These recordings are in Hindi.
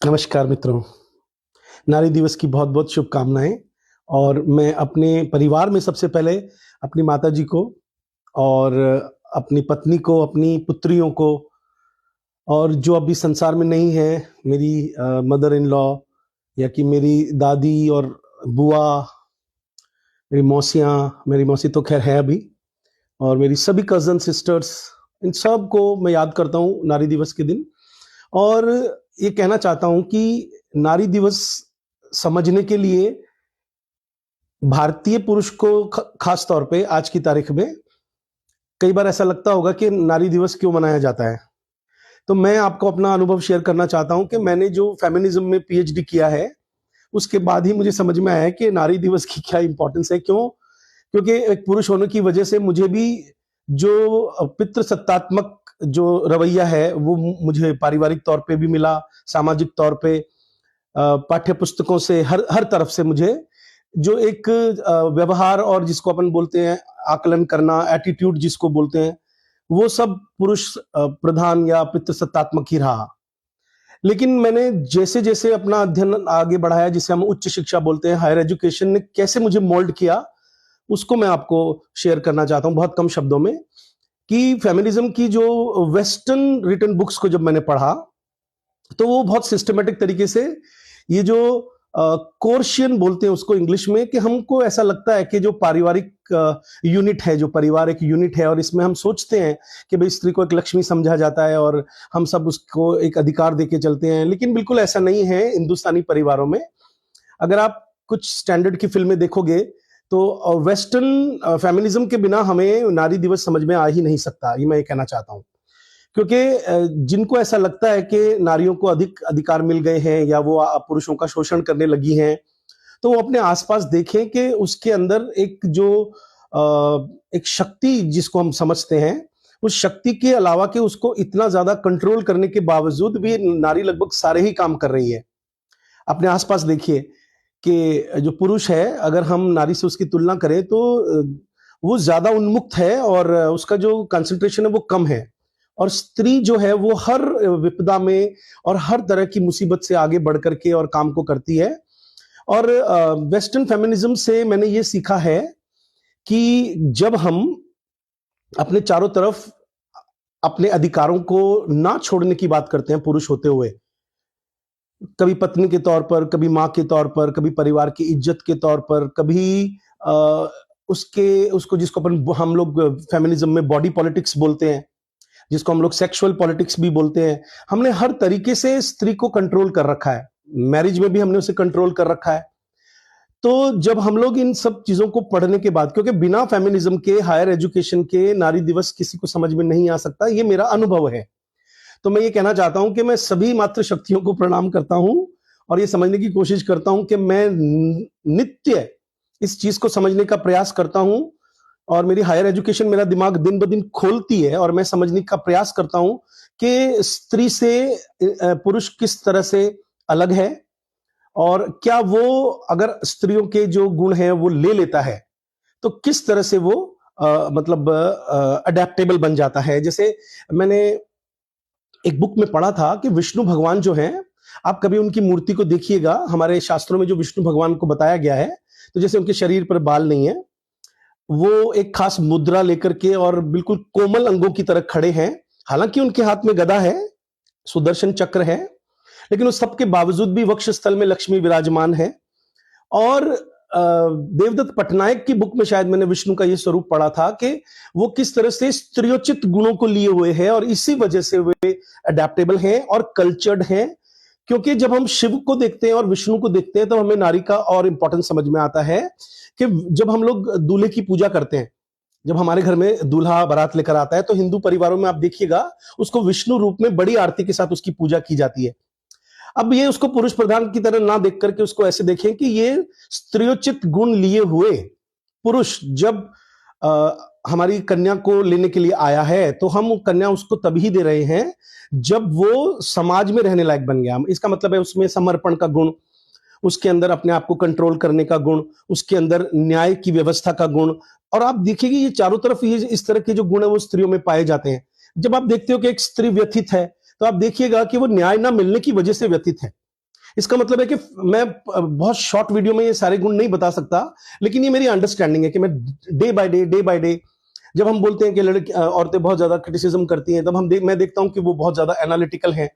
नमस्कार मित्रों, नारी दिवस की बहुत-बहुत शुभकामनाएँ। और मैं अपने परिवार में सबसे पहले अपनी माताजी को और अपनी पत्नी को, अपनी पुत्रियों को और जो अभी संसार में नहीं है, मेरी मदर इन लॉ या कि मेरी दादी और बुआ, मेरी मौसी तो ख़ैर है अभी, और मेरी सभी कज़न सिस्टर्स, इन सबको मैं याद करता हूँ नारी दिवस के दिन। और ये कहना चाहता हूँ कि नारी दिवस समझने के लिए भारतीय पुरुष को खास तौर पे आज की तारीख में कई बार ऐसा लगता होगा कि नारी दिवस क्यों मनाया जाता है। तो मैं आपको अपना अनुभव शेयर करना चाहता हूँ कि मैंने जो फेमिनिज्म में पीएचडी किया है, उसके बाद ही मुझे समझ में आया कि नारी दिवस की क्या इंपॉर्टेंस है। क्यों? क्योंकि एक पुरुष होने की वजह से मुझे भी जो पितृसत्तात्मक जो रवैया है, वो मुझे पारिवारिक तौर पे भी मिला, सामाजिक तौर पे पाठ्य पुस्तकों से, हर हर तरफ से मुझे जो एक व्यवहार और जिसको अपन बोलते हैं आकलन करना, एटीट्यूड जिसको बोलते हैं, वो सब पुरुष प्रधान या पितृसत्तात्मक ही रहा। लेकिन मैंने जैसे-जैसे अपना अध्ययन आगे बढ़ाया, जिसे हम उच्च शिक्षा बोलते हैं, हायर एजुकेशन ने कैसे मुझे मोल्ड किया, उसको मैं आपको शेयर करना चाहता हूँ बहुत कम शब्दों में। कि फेमिनिज्म की जो वेस्टर्न रिटन बुक्स को जब मैंने पढ़ा, तो वो बहुत सिस्टमैटिक तरीके से ये जो कोर्शियन बोलते हैं उसको इंग्लिश में, कि हमको ऐसा लगता है कि जो पारिवारिक यूनिट है, जो परिवार एक यूनिट है और इसमें हम सोचते हैं कि भाई स्त्री को एक लक्ष्मी समझा जाता है और हम सब उसको एक अधिकार देके चलते हैं, लेकिन बिल्कुल ऐसा नहीं है हिंदुस्तानी परिवारों में। अगर आप कुछ स्टैंडर्ड की फिल्में देखोगे तो वेस्टर्न फेमिनिज्म के बिना हमें नारी दिवस समझ में आ ही नहीं सकता, ये मैं ये कहना चाहता हूँ। क्योंकि जिनको ऐसा लगता है कि नारियों को अधिक अधिकार मिल गए हैं या वो पुरुषों का शोषण करने लगी हैं, तो वो अपने आसपास देखें कि उसके अंदर एक जो एक शक्ति जिसको हम समझते हैं, उस शक्ति के अलावा कि उसको इतना ज्यादा कंट्रोल करने के बावजूद भी नारी लगभग सारे ही काम कर रही है। अपने आसपास देखिए कि जो पुरुष है, अगर हम नारी से उसकी तुलना करें तो वो ज्यादा उन्मुक्त है और उसका जो कंसंट्रेशन है वो कम है। और स्त्री जो है वो हर विपदा में और हर तरह की मुसीबत से आगे बढ़ करके और काम को करती है। और वेस्टर्न फेमिनिज्म से मैंने ये सीखा है कि जब हम अपने चारों तरफ अपने अधिकारों को ना छोड़ने की बात करते हैं, पुरुष होते हुए, कभी पत्नी के तौर पर, कभी माँ के तौर पर, कभी परिवार की इज्जत के तौर पर, कभी उसको जिसको हम लोग फेमिनिज्म में बॉडी पॉलिटिक्स बोलते हैं, जिसको हम लोग सेक्सुअल पॉलिटिक्स भी बोलते हैं, हमने हर तरीके से स्त्री को कंट्रोल कर रखा है। मैरिज में भी हमने उसे कंट्रोल कर रखा है। तो जब हम लोग इन सब चीजों को पढ़ने के बाद, क्योंकि बिना फेमिनिज्म के, हायर एजुकेशन के नारी दिवस किसी को समझ में नहीं आ सकता, ये मेरा अनुभव है। तो मैं ये कहना चाहता हूं कि मैं सभी मातृशक्तियों को प्रणाम करता हूं और ये समझने की कोशिश करता हूं कि मैं नित्य इस चीज को समझने का प्रयास करता हूं, और मेरी हायर एजुकेशन मेरा दिमाग दिन ब दिन खोलती है और मैं समझने का प्रयास करता हूं कि स्त्री से पुरुष किस तरह से अलग है, और क्या वो अगर स्त्रियों के जो गुण हैं वो ले लेता है तो किस तरह से वो मतलब अडेप्टेबल बन जाता है। जैसे मैंने एक बुक में पढ़ा था कि विष्णु भगवान जो हैं, आप कभी उनकी मूर्ति को देखिएगा, हमारे शास्त्रों में जो विष्णु भगवान को बताया गया है, तो जैसे उनके शरीर पर बाल नहीं है, वो एक खास मुद्रा लेकर के और बिल्कुल कोमल अंगों की तरह खड़े हैं। हालांकि उनके हाथ में गदा है, सुदर्शन चक्र है, लेकिन उस सब के बावजूद भी वक्ष स्थल में लक्ष्मी विराजमान है। और देवदत्त पटनायक की बुक में शायद मैंने विष्णु का ये स्वरूप पढ़ा था कि वो किस तरह से स्त्रियोचित गुणों को लिए हुए हैं और इसी वजह से वे अडेप्टेबल हैं और कल्चर्ड हैं। क्योंकि जब हम शिव को देखते हैं और विष्णु को देखते हैं तो हमें नारी का और इंपॉर्टेंस समझ में आता है कि जब हम लोग दूल्हे की पूजा करते हैं, जब हमारे घर में दूल्हा बारात लेकर आता है, तो हिंदू परिवारों में आप देखिएगा उसको विष्णु रूप में बड़ी आरती के साथ उसकी पूजा की जाती है। अब ये उसको पुरुष प्रधान की तरह ना देख करके उसको ऐसे देखें कि ये स्त्रियोचित गुण लिए हुए पुरुष जब हमारी कन्या को लेने के लिए आया है, तो हम कन्या उसको तभी दे रहे हैं जब वो समाज में रहने लायक बन गया। इसका मतलब है उसमें समर्पण का गुण, उसके अंदर अपने आप को कंट्रोल करने का गुण, उसके अंदर न्याय की व्यवस्था का गुण। और आप देखिएगा ये चारों तरफ ये इस तरह के जो गुण है वो स्त्रियों में पाए जाते हैं। जब आप देखते हो कि एक स्त्री व्यथित है, तो आप देखिएगा कि वो न्याय ना मिलने की वजह से व्यथित है। इसका मतलब है कि मैं बहुत शॉर्ट वीडियो में ये सारे गुण नहीं बता सकता, लेकिन ये मेरी अंडरस्टैंडिंग है कि मैं डे बाय डे जब हम बोलते हैं कि लड़की औरतें बहुत ज्यादा क्रिटिसिज्म करती हैं, तब मैं देखता हूं कि वो बहुत ज्यादा एनालिटिकल हैं।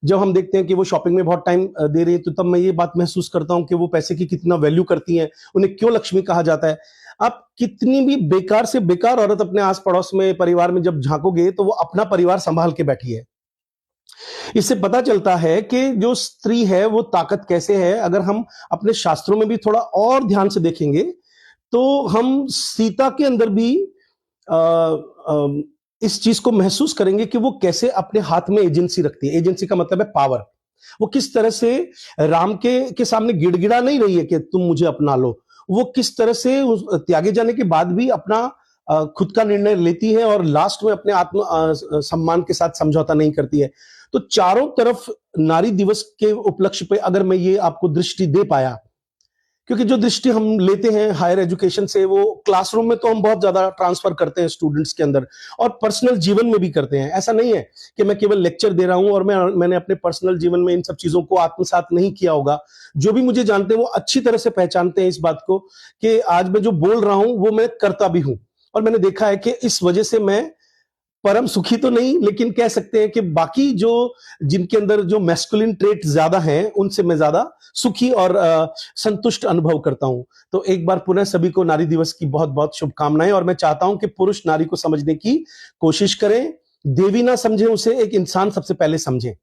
जब हम देखते हैं कि वो शॉपिंग में बहुत टाइम दे रही है, तो तब मैं ये बात महसूस करता हूं कि वो पैसे की कितना वैल्यू करती हैं, उन्हें क्यों लक्ष्मी कहा जाता है। आप कितनी भी बेकार से बेकार औरत अपने आस पड़ोस में परिवार में जब झांकोगे, तो वो अपना परिवार संभाल के बैठी है। इससे पता चलता है कि जो स्त्री है वो ताकत कैसे है। अगर हम अपने शास्त्रों में भी थोड़ा और ध्यान से देखेंगे, तो हम सीता के अंदर भी आ, आ, इस चीज को महसूस करेंगे कि वो कैसे अपने हाथ में एजेंसी रखती है। एजेंसी का मतलब है पावर। वो किस तरह से राम के सामने गिड़गिड़ा नहीं रही है कि तुम मुझे अपना लो। वो किस तरह से त्यागे जाने के बाद भी अपना खुद का निर्णय लेती है और लास्ट में अपने आत्म सम्मान के साथ समझौता नहीं करती है। तो चारों तरफ नारी दिवस के उपलक्ष्य पे अगर मैं ये आपको दृष्टि दे पाया, क्योंकि जो दृष्टि हम लेते हैं हायर एजुकेशन से, वो क्लासरूम में तो हम बहुत ज्यादा ट्रांसफर करते हैं स्टूडेंट्स के अंदर, और पर्सनल जीवन में भी करते हैं। ऐसा नहीं है कि मैं केवल लेक्चर दे रहा हूं और मैंने अपने पर्सनल जीवन में इन सब चीजों को आत्मसात नहीं किया होगा। जो भी मुझे जानते हैं वो अच्छी तरह से पहचानते हैं इस बात को कि आज मैं जो बोल रहा हूं वो मैं करता भी हूं। और मैंने देखा है कि इस वजह से मैं परम सुखी तो नहीं, लेकिन कह सकते हैं कि बाकी जो जिनके अंदर जो मैस्कुलिन ट्रेट ज्यादा हैं, उनसे मैं ज्यादा सुखी और संतुष्ट अनुभव करता हूं। तो एक बार पुनः सभी को नारी दिवस की बहुत बहुत शुभकामनाएं। और मैं चाहता हूं कि पुरुष नारी को समझने की कोशिश करें, देवी ना समझे उसे, एक इंसान सबसे पहले समझें।